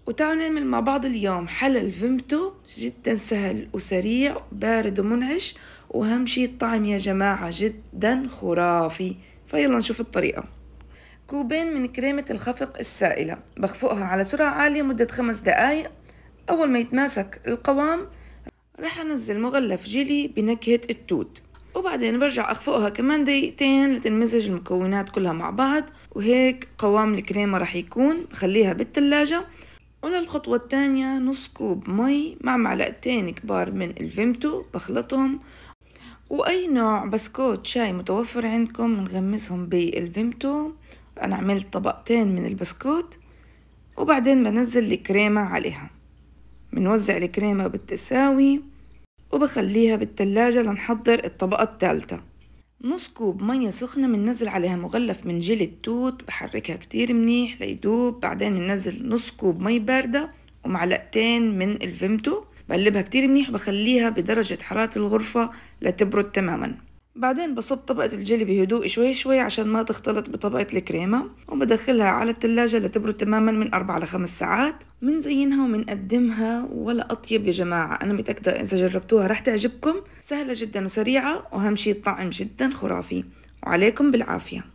وتعالوا نعمل مع بعض اليوم حلا الفيمتو، جدا سهل وسريع بارد ومنعش، وأهم شي الطعم يا جماعة جدا خرافي. فيلا نشوف الطريقة. كوبين من كريمة الخفق السائلة بخفقها على سرعة عالية مدة 5 دقايق. أول ما يتماسك القوام رح أنزل مغلف جيلي بنكهة التوت، وبعدين برجع أخفقها كمان دقيقتين لتنمزج المكونات كلها مع بعض، وهيك قوام الكريمة رح يكون. خليها بالتلاجة. وللخطوة الثانية نص كوب مي مع معلقتين كبار من الفيمتو بخلطهم، وأي نوع بسكوت شاي متوفر عندكم بنغمسهم بالفيمتو. أنا عملت طبقتين من البسكوت، وبعدين بنزل الكريمة عليها. بنوزع الكريمة بالتساوي وبخليها بالتلاجة لنحضر الطبقة الثالثة. نص كوب مية سخنة بننزل عليها مغلف من جيلي التوت، بحركها كتير منيح ليدوب. بعدين بننزل نص كوب مي باردة ومعلقتين من الفيمتو، بقلبها كتير منيح وبخليها بدرجة حرارة الغرفة لتبرد تماما. بعدين بصب طبقة الجيلي بهدوء شوي شوي عشان ما تختلط بطبقة الكريمة، وبدخلها على التلاجة لتبرد تماما من 4 ل5 ساعات. منزينها ومنقدمها ولا أطيب يا جماعة. أنا متأكدة إذا جربتوها رح تعجبكم، سهلة جدا وسريعة، وأهم شي الطعم جدا خرافي. وعليكم بالعافية.